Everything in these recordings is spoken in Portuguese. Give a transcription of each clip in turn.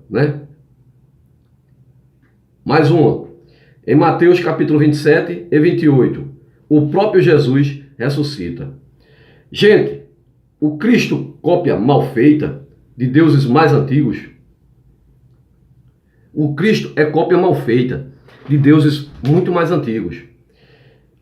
né? Mais uma. Em Mateus capítulo 27 e 28, o próprio Jesus ressuscita. Gente, o Cristo cópia mal feita de deuses mais antigos? O Cristo é cópia mal feita de deuses muito mais antigos.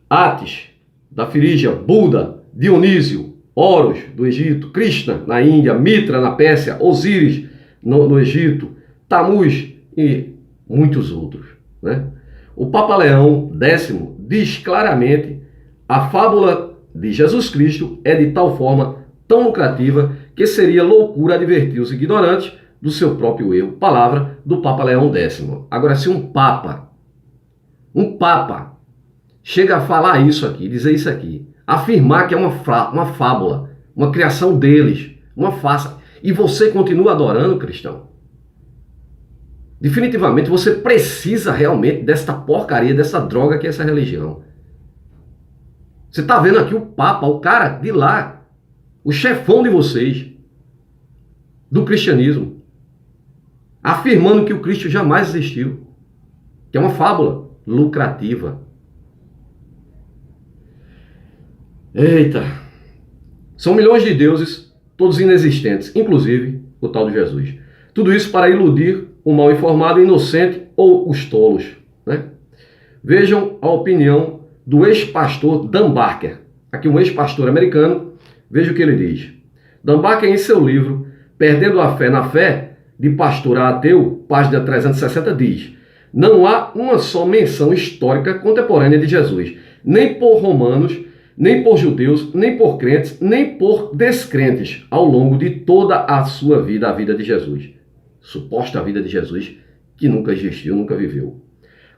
Atis, da Firígia, Buda, Dionísio, Horus, do Egito, Krishna, na Índia, Mitra, na Pérsia, Osíris, no Egito, Tamuz e muitos outros, né? O Papa Leão X diz claramente: a fábula de Jesus Cristo é de tal forma tão lucrativa que seria loucura advertir os ignorantes do seu próprio erro. Palavra do Papa Leão X. Agora, se um Papa chega a falar isso aqui, dizer isso aqui, afirmar que é uma fábula, uma criação deles, uma farsa, e você continua adorando, cristão, definitivamente você precisa realmente desta porcaria, dessa droga que é essa religião. Você está vendo aqui o Papa, o cara de lá, o chefão de vocês, do cristianismo, afirmando que o Cristo jamais existiu, que é uma fábula lucrativa. Eita, são milhões de deuses, todos inexistentes, inclusive o tal de Jesus. Tudo isso para iludir o mal informado, inocente ou os tolos, né? Vejam a opinião do ex-pastor Dan Barker. Aqui um ex-pastor americano, veja o que ele diz. Dan Barker, em seu livro Perdendo a Fé na Fé, de pastor a ateu, página 360, diz: não há uma só menção histórica contemporânea de Jesus, nem por romanos, nem por judeus, nem por crentes, nem por descrentes, ao longo de toda a sua vida, a vida de Jesus. Suposta vida de Jesus, que nunca existiu, nunca viveu.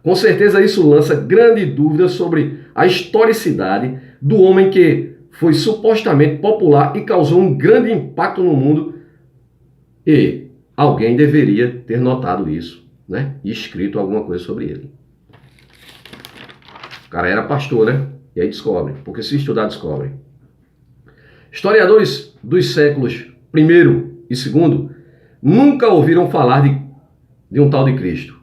Com certeza isso lança grande dúvida sobre a historicidade do homem que foi supostamente popular e causou um grande impacto no mundo, e alguém deveria ter notado isso, né? E escrito alguma coisa sobre ele. O cara era pastor, né? E aí descobre, porque se estudar descobre. Historiadores dos séculos I e II nunca ouviram falar de um tal de Cristo.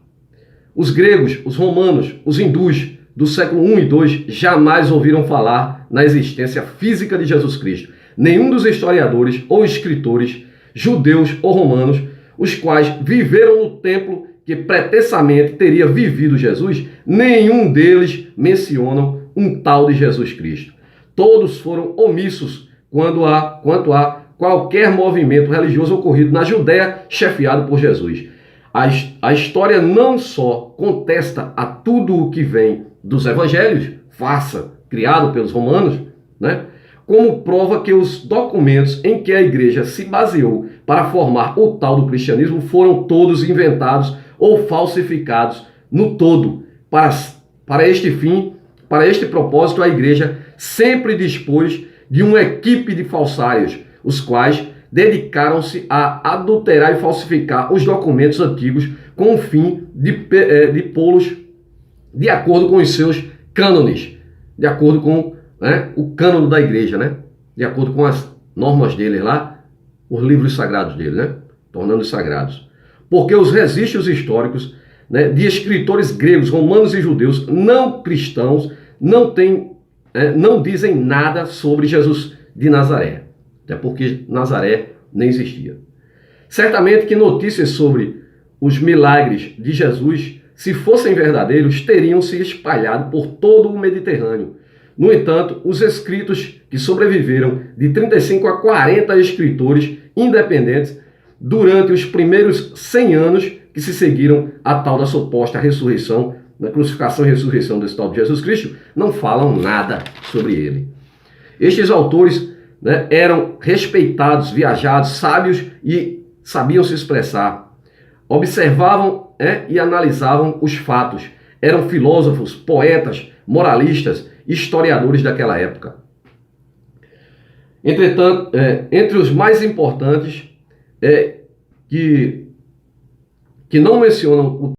Os gregos, os romanos, os hindus do século I e II jamais ouviram falar na existência física de Jesus Cristo. Nenhum dos historiadores ou escritores, judeus ou romanos, os quais viveram no templo que pretensamente teria vivido Jesus, nenhum deles mencionam um tal de Jesus Cristo. Todos foram omissos quanto a qualquer movimento religioso ocorrido na Judéia chefiado por Jesus. A história não só contesta a tudo o que vem dos evangelhos, farsa criado pelos romanos, né? Como prova que os documentos em que a igreja se baseou para formar o tal do cristianismo foram todos inventados ou falsificados no todo. Para este fim, para este propósito, a igreja sempre dispôs de uma equipe de falsários, os quais dedicaram-se a adulterar e falsificar os documentos antigos com o fim de pô-los de acordo com os seus cânones, de acordo com, né, o cânone da igreja, né? De acordo com as normas dele lá, os livros sagrados dele, né? Tornando-os sagrados. Porque os registros históricos, né, de escritores gregos, romanos e judeus não cristãos não dizem nada sobre Jesus de Nazaré, até porque Nazaré nem existia. Certamente que notícias sobre os milagres de Jesus, se fossem verdadeiros, teriam se espalhado por todo o Mediterrâneo. No entanto, os escritos que sobreviveram, de 35 a 40 escritores independentes, durante os primeiros 100 anos que se seguiram a tal da suposta ressurreição, da crucificação e ressurreição desse tal de Jesus Cristo, não falam nada sobre ele. Estes autores, né, eram respeitados, viajados, sábios e sabiam se expressar. Observavam, e analisavam os fatos. Eram filósofos, poetas, moralistas, historiadores daquela época. Entretanto, entre os mais importantes, que não mencionam o